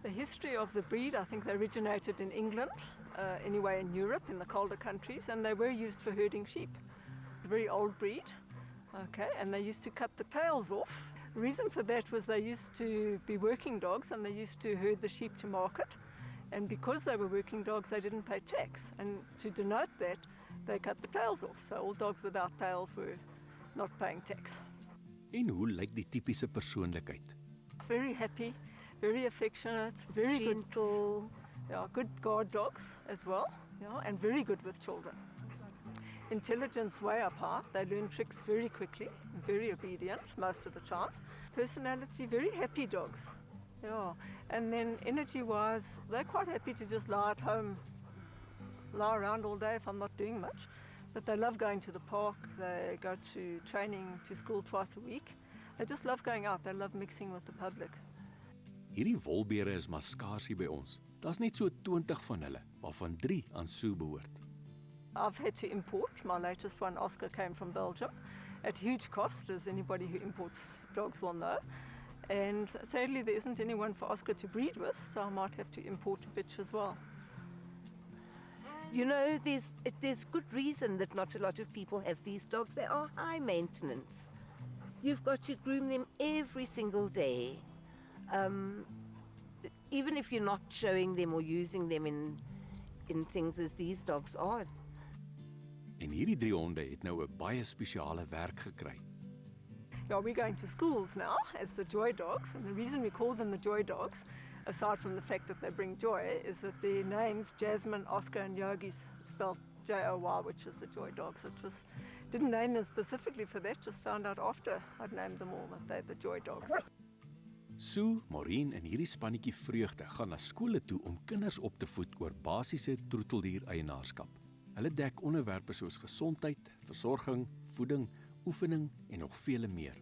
The history of the breed, I think they originated in England, anyway in Europe, in the colder countries, and they were used for herding sheep. A very old breed, okay, and they used to cut the tails off. The reason for that was they used to be working dogs and they used to herd the sheep to market. And because they were working dogs, they didn't pay tax. And to denote that, they cut the tails off. So all dogs without tails were not paying tax. En hoe lyk die tipiese persoonlikheid? Very happy, very affectionate, very gentle, good guard dogs as well, and very good with children. Intelligence way up high. They learn tricks very quickly, very obedient most of the time. Personality, very happy dogs. Yeah, and then energy-wise, they're quite happy to just lie at home, lie around all day if I'm not doing much. But they love going to the park, they go to training, to school twice a week. They just love going out, they love mixing with the public. Hierdie wolbere is maar skaars hier by ons. Daar's net so 20 van hulle, waarvan 3 aan Sue behoort. I've had to import. My latest one, Oscar, came from Belgium at huge cost, as anybody who imports dogs will know. And sadly, there isn't anyone for Oscar to breed with, so I might have to import a bitch as well. You know, there's good reason that not a lot of people have these dogs. They are high maintenance. You've got to groom them every single day. Even if you're not showing them or using them in things as these dogs are. En hierdie 3 honde het nou 'n baie spesiale werk gekry. Yeah, we're going to schools now as the joy dogs, and the reason we call them the joy dogs, aside from the fact that they bring joy, is that their names, Jasmine, Oscar and Yogi's spelled J-O-Y, which is the joy dogs. Didn't name them specifically for that, just found out after I'd named them all that they're the joy dogs. Sue, Maureen en hierdie spannetjie Vreugde gaan na skole toe om kinders op te voed oor basiese troeteldier-eienaarskap. Hulle dek onderwerpe soos gesondheid, versorging, voeding, oefening en nog vele meer.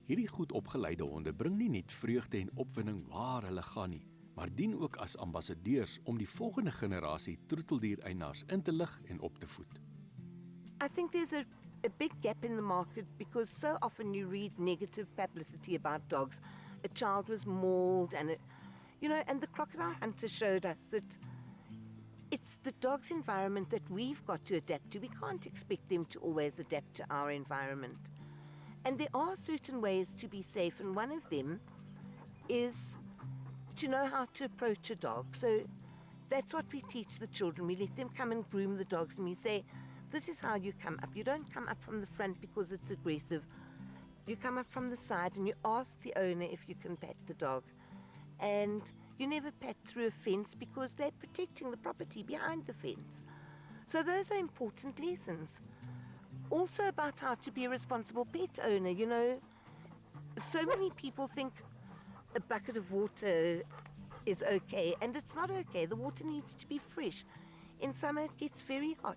Hierdie goed opgeleide honde bring nie net vreugde en opwinding waar hulle gaan nie, maar dien ook as ambassadeurs om die volgende generasie troeteldier-eienaars in te lig en op te voed. I think there's a big gap in the market because so often you read negative publicity about dogs. A child was mauled and and the crocodile hunter showed us that it's the dog's environment that we've got to adapt to. We can't expect them to always adapt to our environment. And there are certain ways to be safe, and one of them is to know how to approach a dog. So that's what we teach the children. We let them come and groom the dogs, and we say, this is how you come up. You don't come up from the front because it's aggressive. You come up from the side and you ask the owner if you can pat the dog. And you never pat through a fence because they're protecting the property behind the fence. So those are important lessons. Also about how to be a responsible pet owner, So many people think a bucket of water is okay, and it's not okay. The water needs to be fresh. In summer it gets very hot,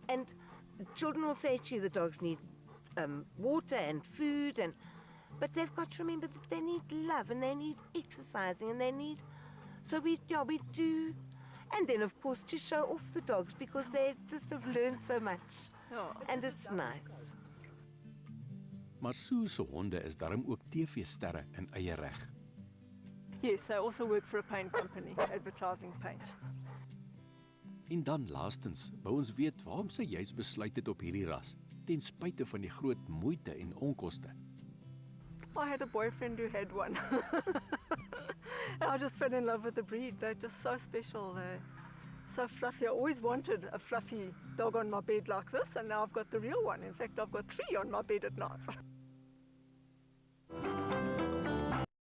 and children will say to you the dogs need water and food, but they've got to remember that they need love and they need exercising and they need, so we do, and then of course to show off the dogs because they just have learned so much, and it's nice. Maar Sue se honde is darm ook TV-sterre in eie reg. Yes, they also work for a paint company, advertising paint. En dan laastens, wou ons weet waarom sy juis besluit het op hierdie ras, ten spyte van die groot moeite en onkoste. I had a boyfriend who had one. I just fell in love with the breed. They're just so special. They're so fluffy. I always wanted a fluffy dog on my bed like this, and now I've got the real one. In fact, I've got 3 on my bed at night.